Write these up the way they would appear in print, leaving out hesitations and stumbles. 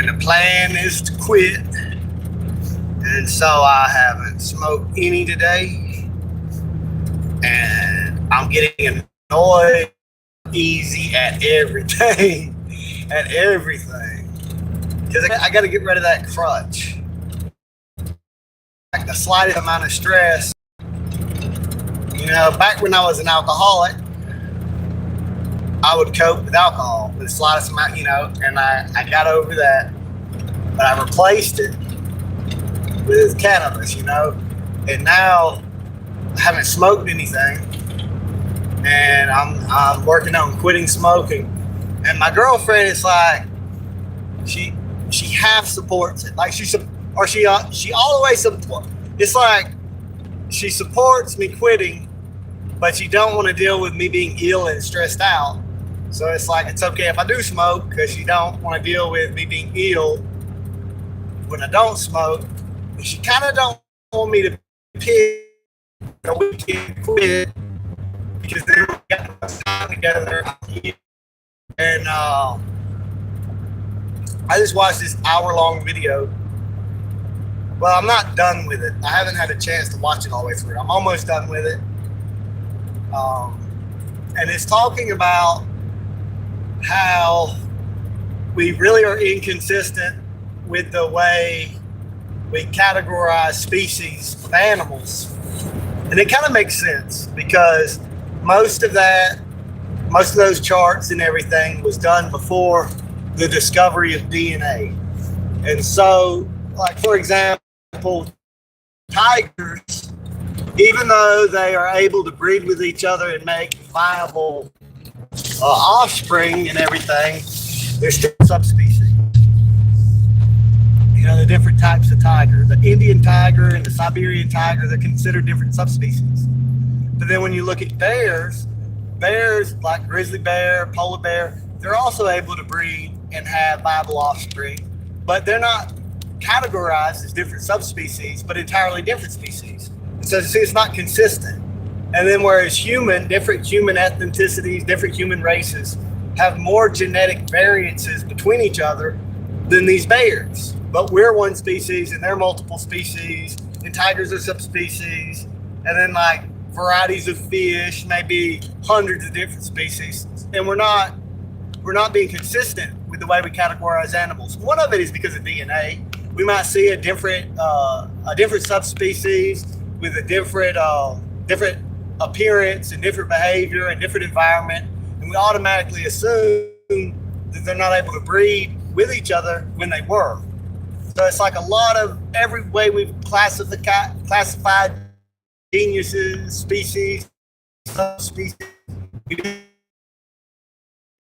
and the plan is to quit. And so I haven't smoked any today, and I'm getting annoyed easy at everything, because I got to get rid of that crutch. Like the slightest amount of stress. You know, back when I was an alcoholic, I would cope with alcohol with the slightest amount, you know, and I got over that, but I replaced it with cannabis, you know, and now I haven't smoked anything, and I'm working on quitting smoking. And my girlfriend is like, she half supports it, like she always supports. It's like she supports me quitting, but she don't want to deal with me being ill and stressed out. So it's like it's okay if I do smoke, because she don't want to deal with me being ill when I don't smoke. And she kind of don't want me to pick a weekend to quit, because then we got much time together. And I just watched this hour-long video. Well, I'm not done with it. I haven't had a chance to watch it all the way through. I'm almost done with it. And it's talking about how we really are inconsistent with the way we categorize species of animals. And it kind of makes sense, because most of those charts and everything was done before the discovery of DNA. And so, like, for example, tigers, even though they are able to breed with each other and make viable offspring and everything, they're still subspecies. You know, the different types of tiger, the Indian tiger and the Siberian tiger, they're considered different subspecies. But then when you look at bears like grizzly bear, polar bear, they're also able to breed and have viable offspring, but they're not categorized as different subspecies, but entirely different species. And so see, it's not consistent. And then whereas different human ethnicities, different human races have more genetic variances between each other than these bears. But we're one species and they're multiple species, and tigers are subspecies. And then like varieties of fish, maybe hundreds of different species. And we're not being consistent with the way we categorize animals. One of it is because of DNA. We might see a different subspecies with a different appearance and different behavior and different environment, and we automatically assume that they're not able to breed with each other when they were. So it's like a lot of every way we've classified geniuses, species, subspecies,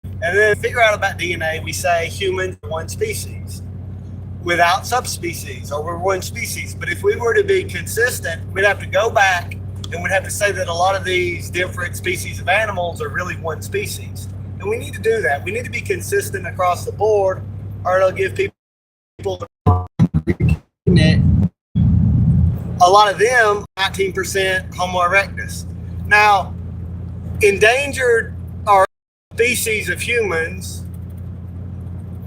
and then figure out about DNA. We say humans are one species without subspecies, or we're one species. But if we were to be consistent, we'd have to go back and we'd have to say that a lot of these different species of animals are really one species. And we need to do that. We need to be consistent across the board, or it'll give people a lot of them 19% Homo erectus. Now, endangered or species of humans,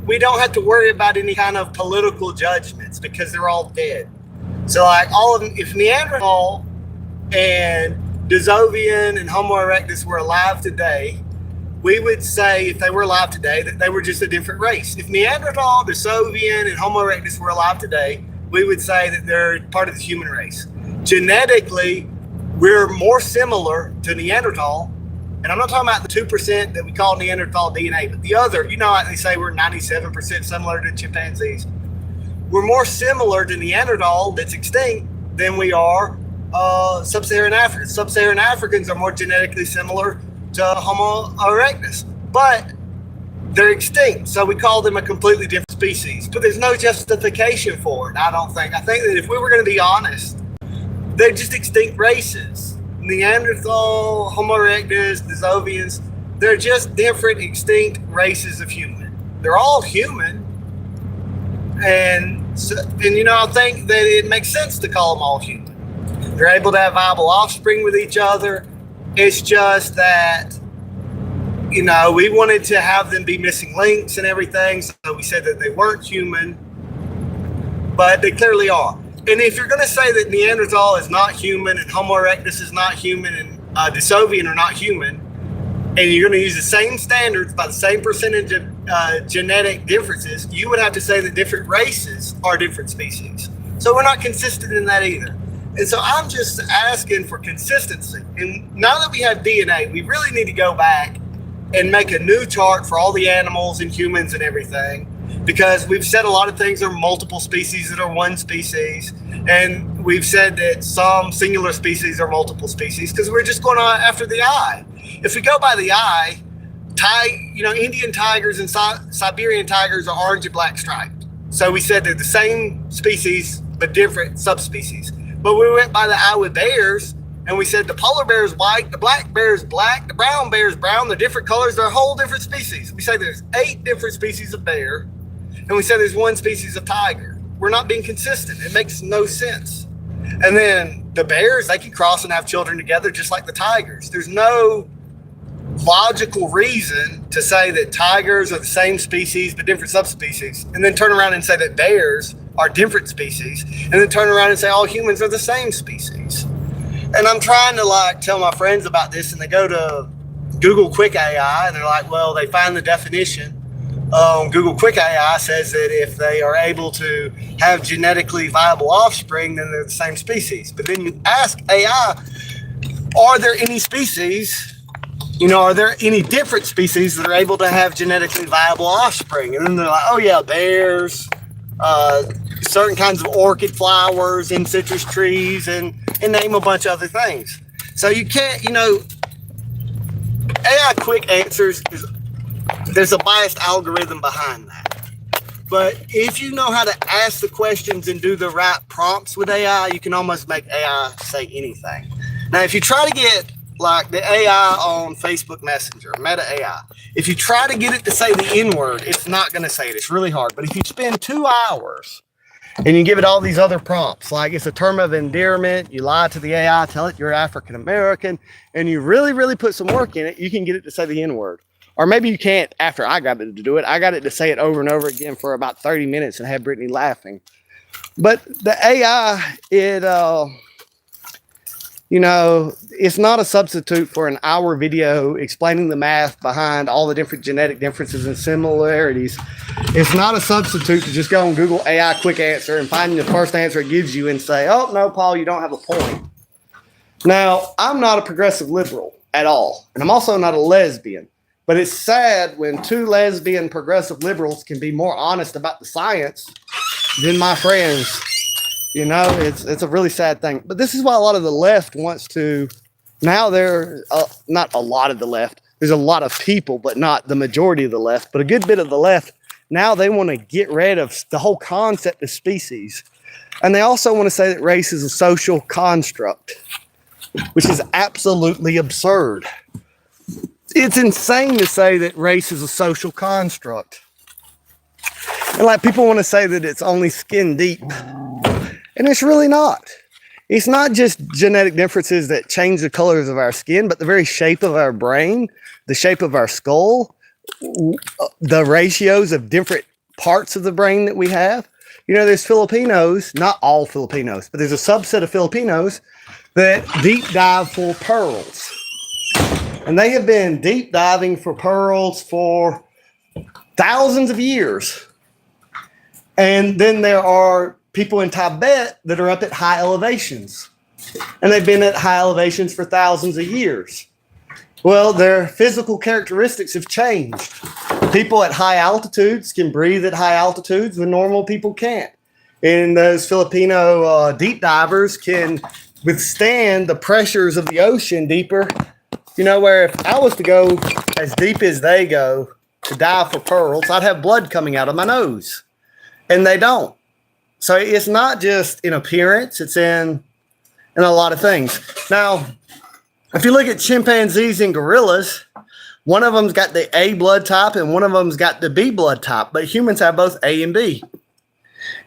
we don't have to worry about any kind of political judgments because they're all dead. So like all of them, if Neanderthal and Dezovian and Homo erectus were alive today, we would say, if they were alive today, that they were just a different race. If Neanderthal, Dezovian, and Homo erectus were alive today, we would say that they're part of the human race. Genetically, we're more similar to Neanderthal. And I'm not talking about the 2% that we call Neanderthal DNA, but the other, you know, like they say we're 97% similar to chimpanzees. We're more similar to Neanderthal that's extinct than we are Sub-Saharan Africans. Sub-Saharan Africans are more genetically similar to Homo erectus, but they're extinct. So we call them a completely different species, but there's no justification for it, I don't think. I think that if we were going to be honest, they're just extinct races. Neanderthal, Homo erectus, Dezovians, they're just different extinct races of human. They're all human. And you know, I think that it makes sense to call them all human. They're able to have viable offspring with each other. It's just that we wanted to have them be missing links and everything. So we said that they weren't human, but they clearly are. And if you're going to say that Neanderthal is not human and Homo erectus is not human and Denisovans are not human, and you're going to use the same standards by the same percentage of genetic differences, you would have to say that different races are different species. So we're not consistent in that either. And so I'm just asking for consistency. And now that we have DNA, we really need to go back and make a new chart for all the animals and humans and everything, because we've said a lot of things are multiple species that are one species, and we've said that some singular species are multiple species because we're just going on after the eye. If we go by the eye, Indian tigers and Siberian tigers are orange and black striped. So we said they're the same species but different subspecies. But we went by the eye with bears, and we said the polar bear is white, the black bear is black, the brown bear is brown, they're different colors, they're a whole different species. We say there's 8 different species of bear, and we say there's 1 species of tiger. We're not being consistent. It makes no sense. And then the bears, they can cross and have children together just like the tigers. There's no logical reason to say that tigers are the same species but different subspecies, and then turn around and say that bears are different species, and then turn around and say all humans are the same species. And I'm trying to tell my friends about this, and they go to Google Quick AI and they're like, well, they find the definition on Google Quick AI says that if they are able to have genetically viable offspring, then they're the same species. But then you ask AI, are there any species, are there any different species that are able to have genetically viable offspring? And then they're like, oh yeah, bears, certain kinds of orchid flowers and citrus trees, and name a bunch of other things. So you can't, AI quick answers, there's a biased algorithm behind that. But if you know how to ask the questions and do the right prompts with AI, you can almost make AI say anything. Now, if you try to get the AI on Facebook Messenger, Meta AI, if you try to get it to say the N-word, it's not going to say it. It's really hard. But if you spend 2 hours and you give it all these other prompts, like it's a term of endearment, you lie to the AI, tell it you're African American, and you really, really put some work in it, you can get it to say the N-word. Or maybe you can't after I got it to do it. I got it to say it over and over again for about 30 minutes and have Brittany laughing. But the AI, it's not a substitute for an hour video explaining the math behind all the different genetic differences and similarities. It's not a substitute to just go on Google AI quick answer and find the first answer it gives you and say, oh, no, Paul, you don't have a point. Now, I'm not a progressive liberal at all, and I'm also not a lesbian. But it's sad when 2 lesbian progressive liberals can be more honest about the science than my friends. It's a really sad thing. But this is why a lot of the left wants to, now they're, not a lot of the left, there's a lot of people, but not the majority of the left, but a good bit of the left, now they want to get rid of the whole concept of species. And they also want to say that race is a social construct, which is absolutely absurd. It's insane to say that race is a social construct. And people want to say that it's only skin deep. And it's really not. It's not just genetic differences that change the colors of our skin, but the very shape of our brain, the shape of our skull, the ratios of different parts of the brain that we have. There's Filipinos, not all Filipinos, but there's a subset of Filipinos that deep dive for pearls. And they have been deep diving for pearls for thousands of years. And then there are people in Tibet that are up at high elevations. And they've been at high elevations for thousands of years. Well, their physical characteristics have changed. People at high altitudes can breathe at high altitudes when normal people can't. And those Filipino deep divers can withstand the pressures of the ocean deeper. Where if I was to go as deep as they go to dive for pearls, I'd have blood coming out of my nose. And they don't. So it's not just in appearance, it's in a lot of things. Now, if you look at chimpanzees and gorillas, one of them's got the A blood type and one of them's got the B blood type, but humans have both A and B.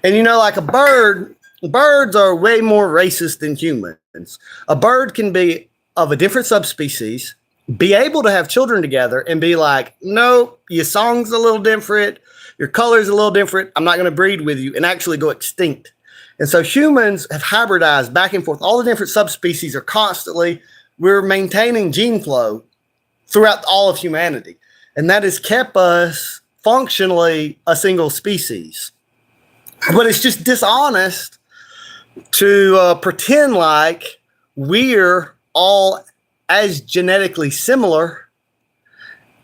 And like a bird, birds are way more racist than humans. A bird can be of a different subspecies be able to have children together and be like, nope, your song's a little different, your color's a little different, I'm not going to breed with you, and actually go extinct. And so humans have hybridized back and forth. All the different subspecies are constantly, we're maintaining gene flow throughout all of humanity. And that has kept us functionally a single species. But it's just dishonest to pretend like we're all as genetically similar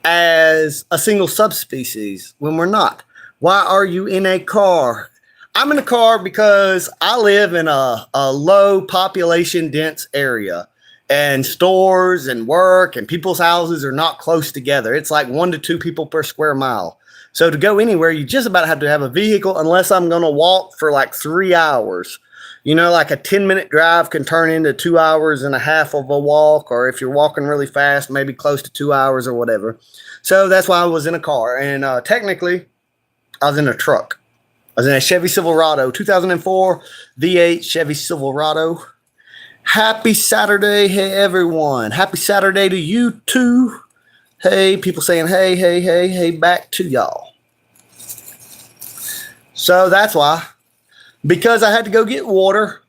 as a single subspecies when we're not. Why are you in a car? I'm in a car because I live in a low population dense area, and stores and work and people's houses are not close together. It's like 1 to 2 people per square mile. So to go anywhere, you just about have to have a vehicle, unless I'm going to walk for like 3 hours. You know, like a 10-minute drive can turn into 2 hours and a half of a walk, or if you're walking really fast, maybe close to 2 hours or whatever. So that's why I was in a car. And technically, I was in a truck. I was in a Chevy Silverado, 2004 V8 Chevy Silverado. Happy Saturday. Hey, everyone. Happy Saturday to you, too. Hey, people saying, hey, hey, hey, hey, back to y'all. So that's why. Because I had to go get water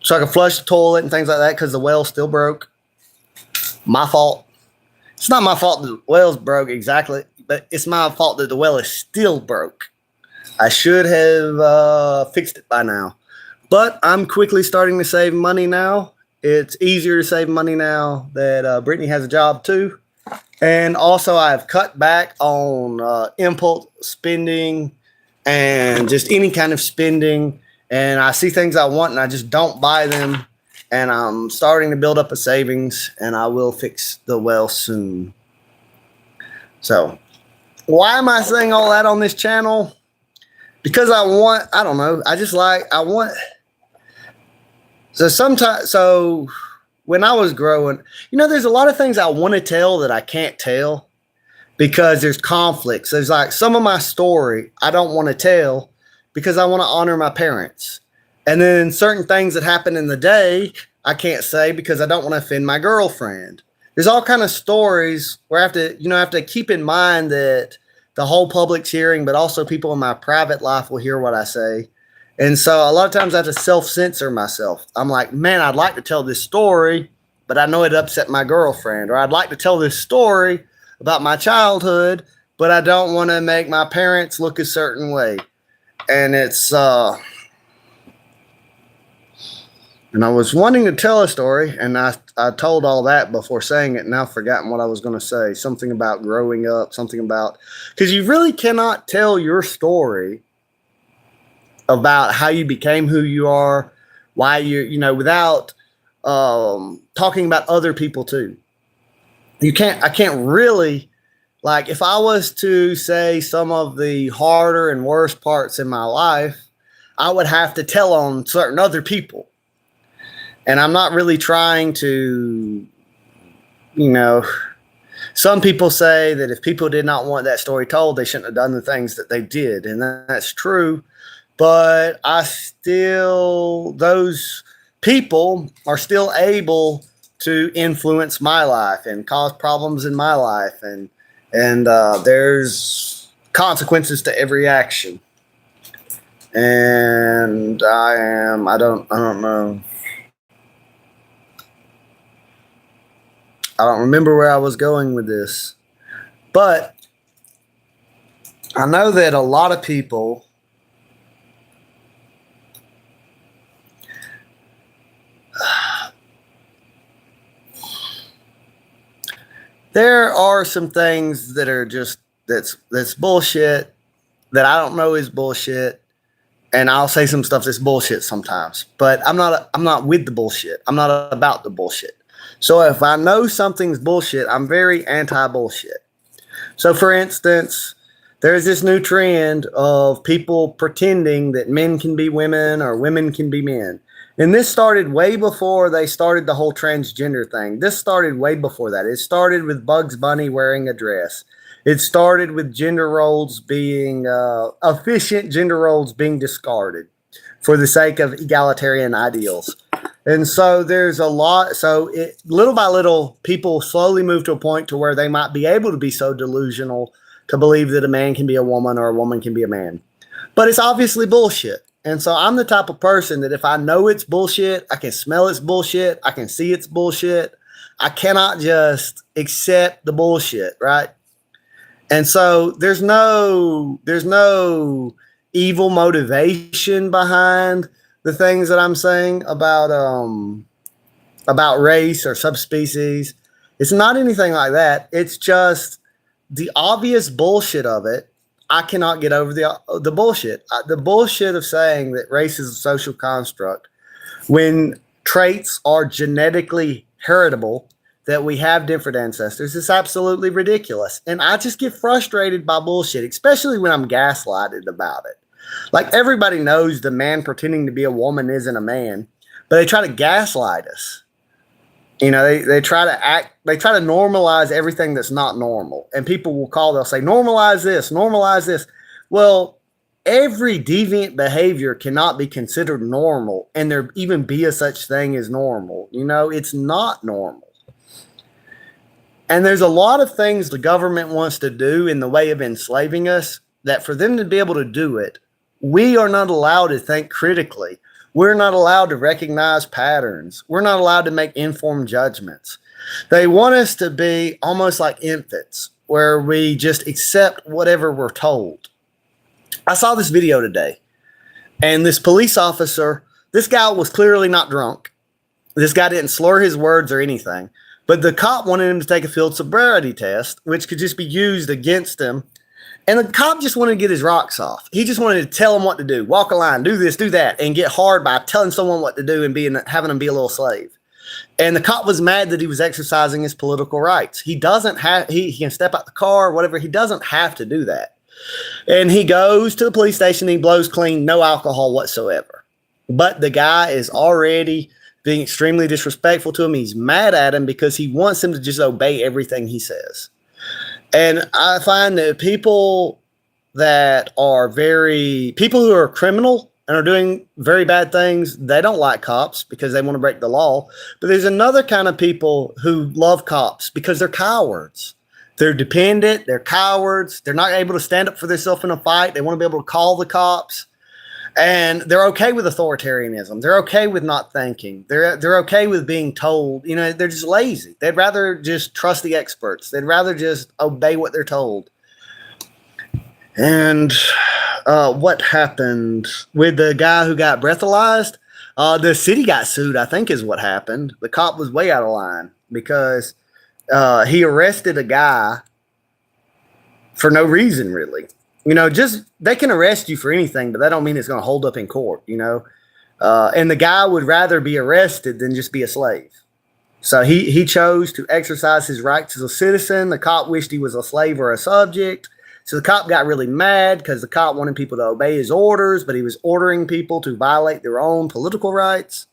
so I could flush the toilet and things like that because the well still broke. My fault. It's not my fault that the well's broke exactly, but it's my fault that the well is still broke. I should have fixed it by now. But I'm quickly starting to save money now. It's easier to save money now that Brittany has a job too. And also I've cut back on impulse spending and just any kind of spending. And I see things I want and I just don't buy them. And I'm starting to build up a savings, and I will fix the well soon. So why am I saying all that on this channel? Because I don't know. So when I was growing, there's a lot of things I want to tell that I can't tell because there's conflicts. There's like some of my story I don't want to tell because I want to honor my parents. And then certain things that happen in the day I can't say because I don't want to offend my girlfriend. There's all kind of stories where I have to keep in mind that the whole public's hearing, but also people in my private life will hear what I say. And so a lot of times I have to self-censor myself. I'm like, man, I'd like to tell this story, but I know it upset my girlfriend. Or I'd like to tell this story about my childhood, but I don't want to make my parents look a certain way. And it's, and I was wanting to tell a story, and I told all that before saying it, and now I've forgotten what I was going to say. Something about growing up, because you really cannot tell your story about how you became who you are, why without talking about other people too. I can't really, like, if I was to say some of the harder and worst parts in my life, I would have to tell on certain other people. And I'm not really trying to, some people say that if people did not want that story told, they shouldn't have done the things that they did. And that's true. But those people are still able to influence my life and cause problems in my life. And there's consequences to every action. And I don't know. I don't remember where I was going with this, but I know that a lot of people there are some things that are just that's bullshit that I don't know is bullshit, and I'll say some stuff that's bullshit sometimes, but I'm not with the bullshit. I'm not about the bullshit. So if I know something's bullshit, I'm very anti-bullshit. So for instance, there's this new trend of people pretending that men can be women or women can be men. And this started way before they started the whole transgender thing. This started way before that. It started with Bugs Bunny wearing a dress. It started with gender roles being, efficient gender roles being discarded for the sake of egalitarian ideals. And so there's a lot. So little by little, people slowly move to a point to where they might be able to be so delusional to believe that a man can be a woman or a woman can be a man. But it's obviously bullshit. And so I'm the type of person that if I know it's bullshit, I can smell it's bullshit, I can see it's bullshit, I cannot just accept the bullshit, right? And so there's no evil motivation behind the things that I'm saying about race or subspecies. It's not anything like that. It's just the obvious bullshit of it. I cannot get over the bullshit. The bullshit of saying that race is a social construct when traits are genetically heritable, that we have different ancestors, is absolutely ridiculous. And I just get frustrated by bullshit, especially when I'm gaslighted about it. Like, everybody knows the man pretending to be a woman isn't a man, but they try to gaslight us. You know, they try to normalize everything that's not normal. And people will they'll say, normalize this, normalize this. Well, every deviant behavior cannot be considered normal, and there even be a such thing as normal. You know, it's not normal. And there's a lot of things the government wants to do in the way of enslaving us that for them to be able to do it, we are not allowed to think critically. We're not allowed to recognize patterns. We're not allowed to make informed judgments. They want us to be almost like infants, where we just accept whatever we're told. I saw this video today, and this police officer, this guy was clearly not drunk. This guy didn't slur his words or anything, but the cop wanted him to take a field sobriety test, which could just be used against him. And the cop just wanted to get his rocks off. He just wanted to tell him what to do, walk a line, do this, do that, and get hard by telling someone what to do and having them be a little slave. And the cop was mad that he was exercising his political rights. He can step out the car, whatever. He doesn't have to do that. And he goes to the police station, he blows clean, no alcohol whatsoever. But the guy is already being extremely disrespectful to him. He's mad at him because he wants him to just obey everything he says. And I find that people who are criminal and are doing very bad things, they don't like cops because they want to break the law. But there's another kind of people who love cops because they're cowards. They're dependent. They're cowards. They're not able to stand up for themselves in a fight. They want to be able to call the cops. And they're okay with authoritarianism. They're okay with not thinking. They're okay with being told. You know, they're just lazy. They'd rather just trust the experts. They'd rather just obey what they're told. And what happened with the guy who got breathalyzed? The city got sued, I think is what happened. The cop was way out of line because he arrested a guy for no reason, really. You know, just they can arrest you for anything, but that don't mean it's going to hold up in court, you know. And the guy would rather be arrested than just be a slave. So he chose to exercise his rights as a citizen. The cop wished he was a slave or a subject. So the cop got really mad because the cop wanted people to obey his orders, but he was ordering people to violate their own political rights.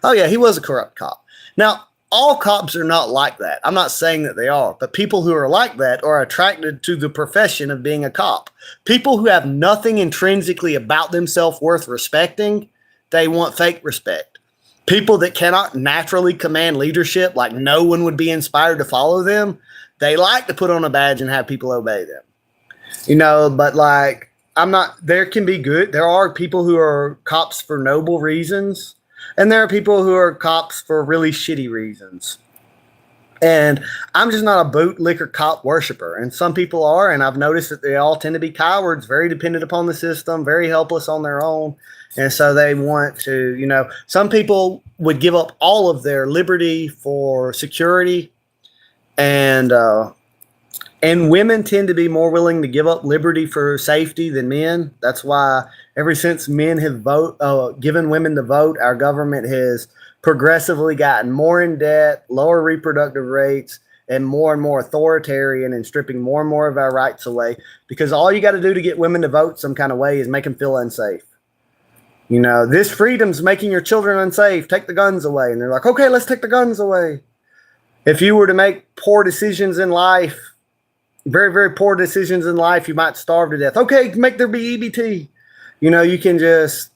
Oh, yeah, he was a corrupt cop. Now, all cops are not like that. I'm not saying that they are, but people who are like that are attracted to the profession of being a cop. People who have nothing intrinsically about themselves worth respecting, they want fake respect. People that cannot naturally command leadership, like no one would be inspired to follow them, they like to put on a badge and have people obey them. You know, but like, there can be good. There are people who are cops for noble reasons. And there are people who are cops for really shitty reasons. And I'm just not a bootlicker cop worshiper. And some people are, and I've noticed that they all tend to be cowards, very dependent upon the system, very helpless on their own. And so they want to, you know, some people would give up all of their liberty for security. And women tend to be more willing to give up liberty for safety than men. That's why ever since men have given women the vote, our government has progressively gotten more in debt, lower reproductive rates, and more authoritarian and stripping more and more of our rights away. Because all you got to do to get women to vote some kind of way is make them feel unsafe. You know, this freedom's making your children unsafe. Take the guns away. And they're like, okay, let's take the guns away. If you were to make poor decisions in life, very, very poor decisions in life, you might starve to death. Okay, make there be EBT. You know, you can just...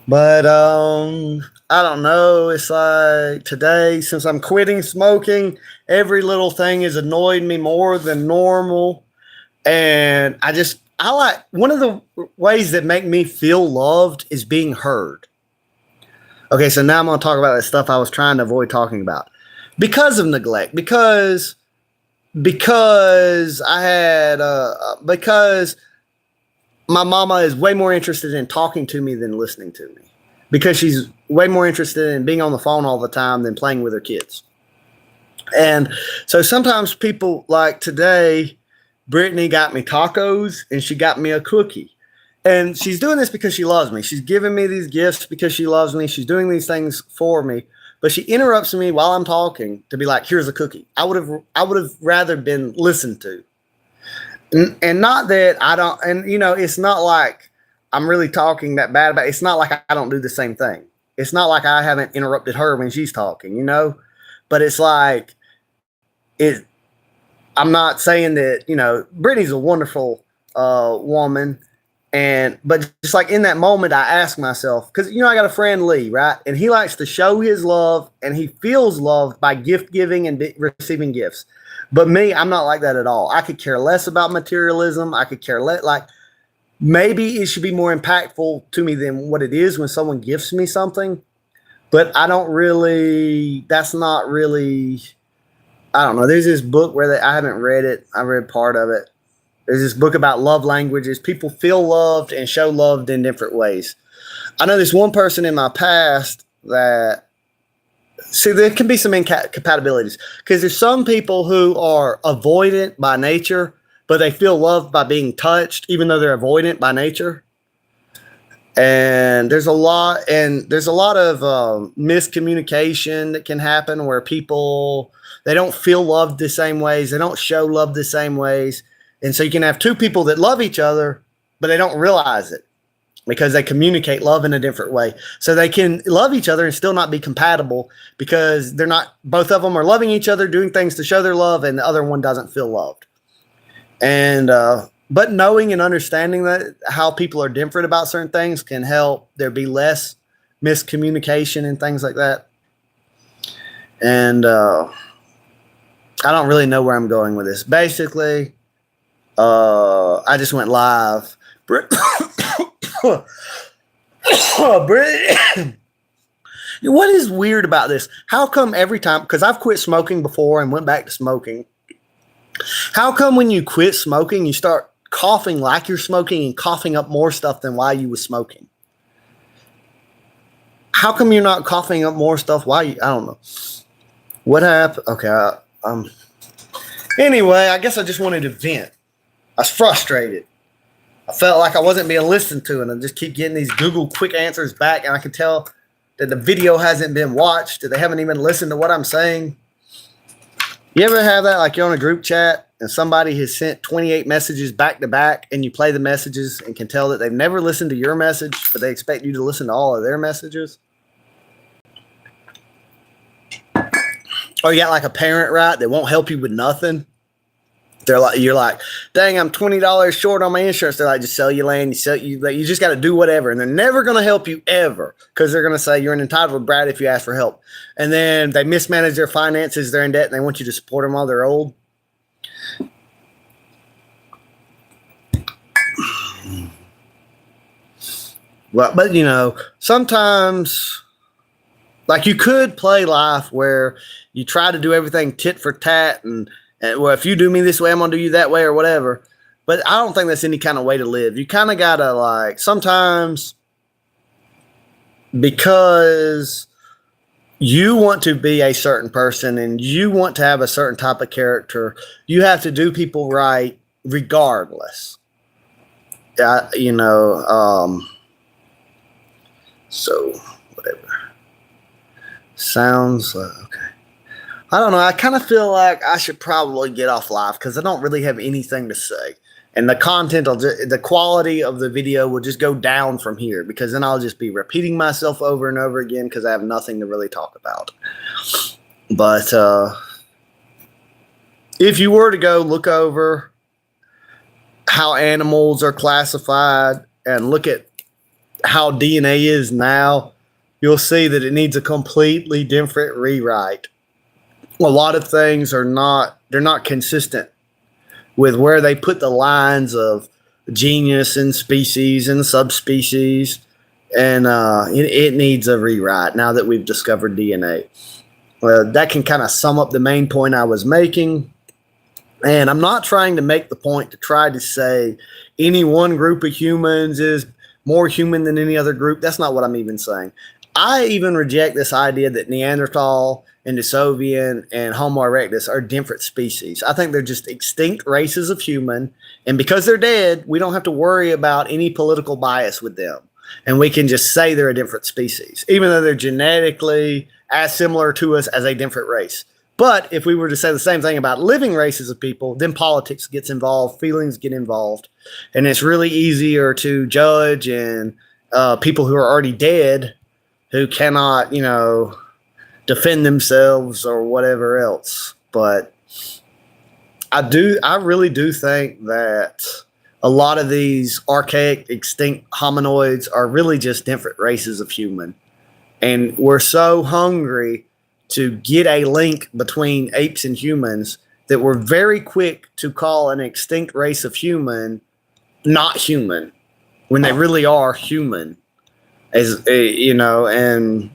But I don't know. It's like today, since I'm quitting smoking, every little thing has annoyed me more than normal. And I like one of the ways that make me feel loved is being heard. Okay, so now I'm going to talk about that stuff I was trying to avoid talking about because of neglect. Because I had because my mama is way more interested in talking to me than listening to me because she's way more interested in being on the phone all the time than playing with her kids. And so sometimes people like today, Brittany got me tacos and she got me a cookie. And she's doing this because she loves me. She's giving me these gifts because she loves me. She's doing these things for me. But she interrupts me while I'm talking to be like, "Here's a cookie." I would have rather been listened to. And not that I don't, and it's not like I'm really talking that bad about it. It's not like I don't do the same thing. It's not like I haven't interrupted her when she's talking. But it's like it. I'm not saying that Brittany's a wonderful woman, but just like in that moment, I ask myself because I got a friend Lee, right, and he likes to show his love, and he feels loved by gift giving and receiving gifts. But me, I'm not like that at all. I could care less about materialism. I could care less. Like maybe it should be more impactful to me than what it is when someone gifts me something. But I don't really. That's not really. I don't know. There's this book where I haven't read it. I read part of it. There's this book about love languages. People feel loved and show loved in different ways. I know this one person in my past that see, there can be some incompatibilities because there's some people who are avoidant by nature, but they feel loved by being touched, even though they're avoidant by nature. And there's a lot of miscommunication that can happen where people they don't feel loved the same ways, they don't show love the same ways, and so you can have two people that love each other, but they don't realize it because they communicate love in a different way. So they can love each other and still not be compatible because they're not, both of them are loving each other, doing things to show their love, and the other one doesn't feel loved. And, but knowing and understanding that how people are different about certain things can help there be less miscommunication and things like that. And, I don't really know where I'm going with this. Basically, I just went live. What is weird about this? How come every time, because I've quit smoking before and went back to smoking. How come when you quit smoking, you start coughing like you're smoking and coughing up more stuff than while you was smoking? How come you're not coughing up more stuff while I don't know. What happened? Okay. Anyway, I guess I just wanted to vent. I was frustrated. I felt like I wasn't being listened to, and I just keep getting these Google quick answers back, and I can tell that the video hasn't been watched, that they haven't even listened to what I'm saying. You ever have that, like you're on a group chat and somebody has sent 28 messages back to back, and you play the messages and can tell that they've never listened to your message, but they expect you to listen to all of their messages? Or you got like a parent, right, that won't help you with nothing. You're like, dang, I'm $20 short on my insurance. They're like, just sell your land. You just got to do whatever. And they're never going to help you ever because they're going to say you're an entitled brat if you ask for help. And then they mismanage their finances. They're in debt and they want you to support them while they're old. Well, but sometimes like you could play life where you try to do everything tit for tat and well, if you do me this way, I'm going to do you that way or whatever. But I don't think that's any kind of way to live. You kind of got to like sometimes because you want to be a certain person and you want to have a certain type of character, you have to do people right regardless. So whatever. Sounds okay. I don't know. I kind of feel like I should probably get off live because I don't really have anything to say. And the content, the quality of the video will just go down from here because then I'll just be repeating myself over and over again because I have nothing to really talk about. But if you were to go look over how animals are classified and look at how DNA is now, you'll see that it needs a completely different rewrite. A lot of things they're not consistent with where they put the lines of genus and species and subspecies, and it needs a rewrite now that we've discovered DNA. That can kind of sum up the main point I was making. And I'm not trying to make the point to try to say any one group of humans is more human than any other group. That's not what I'm even saying. I even reject this idea that Neanderthal and Denisovans and Homo erectus are different species. I think they're just extinct races of human. And because they're dead, we don't have to worry about any political bias with them. And we can just say they're a different species, even though they're genetically as similar to us as a different race. But if we were to say the same thing about living races of people, then politics gets involved, feelings get involved, and it's really easier to judge and people who are already dead who cannot, defend themselves or whatever else. But I really do think that a lot of these archaic, extinct hominoids are really just different races of human. And we're so hungry to get a link between apes and humans that we're very quick to call an extinct race of human not human when they really are human, and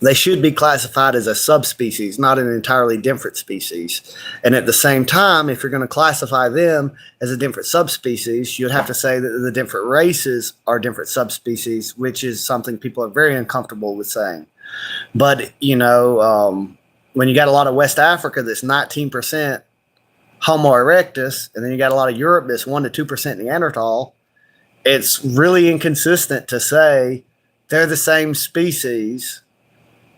they should be classified as a subspecies, not an entirely different species. And at the same time, if you're going to classify them as a different subspecies, you'd have to say that the different races are different subspecies, which is something people are very uncomfortable with saying. But, when you got a lot of West Africa that's 19% Homo erectus, and then you got a lot of Europe that's 1% to 2% Neanderthal, it's really inconsistent to say they're the same species,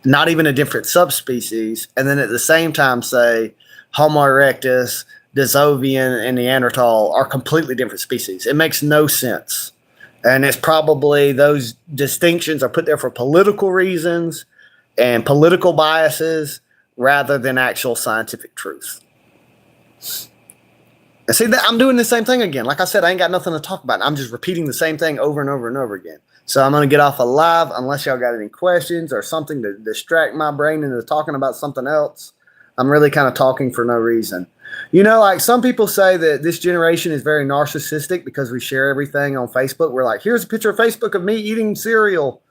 not even a different subspecies, and then at the same time say Homo erectus, Denisovan, and Neanderthal are completely different species. It makes no sense. And it's probably those distinctions are put there for political reasons and political biases rather than actual scientific truth. And see, that I'm doing the same thing again. Like I said, I ain't got nothing to talk about. I'm just repeating the same thing over and over and over again. So I'm going to get off live unless y'all got any questions or something to distract my brain into talking about something else. I'm really kind of talking for no reason. Like some people say that this generation is very narcissistic because we share everything on Facebook. We're like, here's a picture of Facebook of me eating cereal.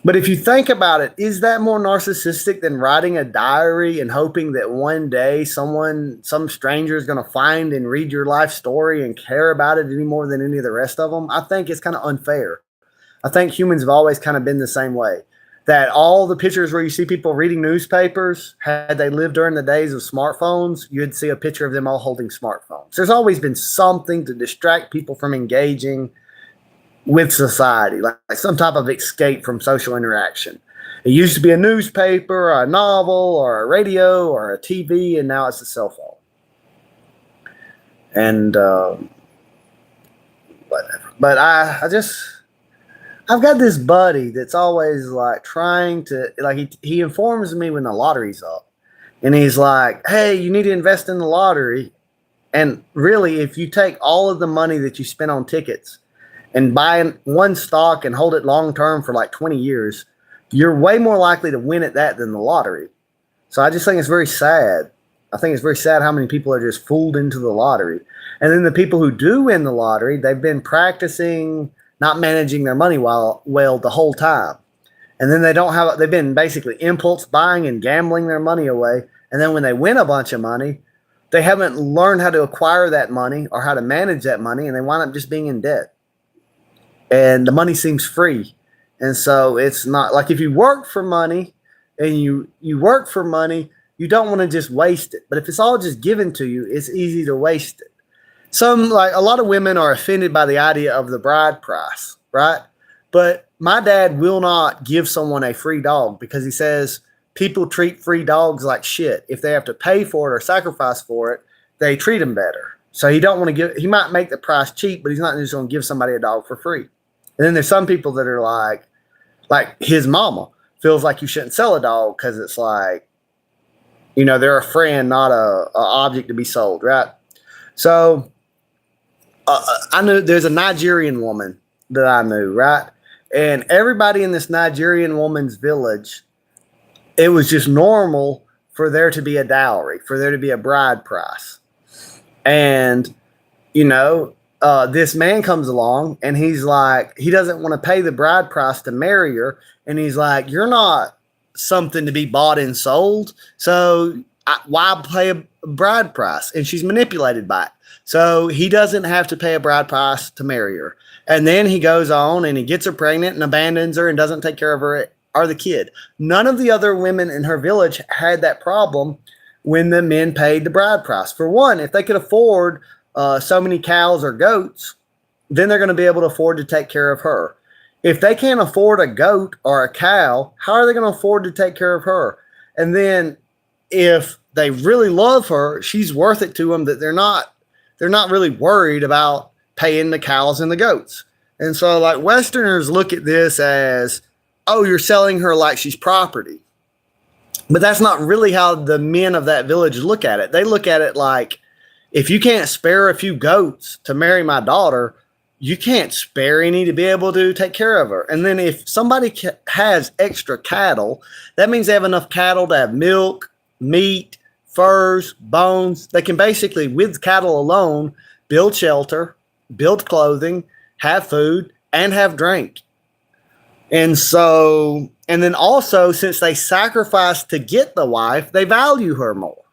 But if you think about it, is that more narcissistic than writing a diary and hoping that one day some stranger is going to find and read your life story and care about it any more than any of the rest of them? I think it's kind of unfair. I think humans have always kind of been the same way. That all the pictures where you see people reading newspapers, had they lived during the days of smartphones, you'd see a picture of them all holding smartphones. There's always been something to distract people from engaging with society, like some type of escape from social interaction. It used to be a newspaper, or a novel, or a radio, or a TV, and now it's a cell phone. And whatever. But I've got this buddy that's always like trying to, like he informs me when the lottery's up. And he's like, hey, you need to invest in the lottery. And really, if you take all of the money that you spend on tickets and buy one stock and hold it long term for like 20 years, you're way more likely to win at that than the lottery. So I just think it's very sad. I think it's very sad how many people are just fooled into the lottery. And then the people who do win the lottery, they've been practicing not managing their money well the whole time. And then they've been basically impulse buying and gambling their money away. And then when they win a bunch of money, they haven't learned how to acquire that money or how to manage that money, and they wind up just being in debt. And the money seems free. And so it's not like if you work for money and you work for money, you don't want to just waste it. But if it's all just given to you, it's easy to waste it. A lot of women are offended by the idea of the bride price, right? But my dad will not give someone a free dog because he says people treat free dogs like shit. If they have to pay for it or sacrifice for it, they treat them better. So he he might make the price cheap, but he's not just going to give somebody a dog for free. And then there's some people that are like his mama feels like you shouldn't sell a dog because it's like, they're a friend, not a object to be sold, right? So I know there's a Nigerian woman that I knew, right? And everybody in this Nigerian woman's village, it was just normal for there to be a dowry, for there to be a bride price. And, you know, this man comes along and he's like, he doesn't want to pay the bride price to marry her. And he's like, you're not something to be bought and sold. So why pay a bride price? And she's manipulated by it. So he doesn't have to pay a bride price to marry her. And then he goes on and he gets her pregnant and abandons her and doesn't take care of her or the kid. None of the other women in her village had that problem when the men paid the bride price. For one, if they could afford so many cows or goats, then they're going to be able to afford to take care of her. If they can't afford a goat or a cow, how are they going to afford to take care of her? And then if they really love her, she's worth it to them that they're not really worried about paying the cows and the goats. And so like Westerners look at this as, oh, you're selling her like she's property. But that's not really how the men of that village look at it. They look at it like, if you can't spare a few goats to marry my daughter, you can't spare any to be able to take care of her. And then if somebody has extra cattle, that means they have enough cattle to have milk, meat, furs, bones. They can basically, with cattle alone, build shelter, build clothing, have food, and have drink. And so, and then also, since they sacrificed to get the wife, they value her more.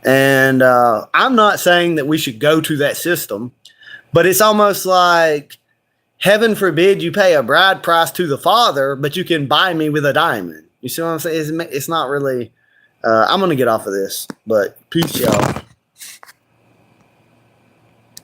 And I'm not saying that we should go to that system, but it's almost like, heaven forbid you pay a bride price to the father, but you can buy me with a diamond. You see what I'm saying? It's not really, I'm going to get off of this, but peace, y'all.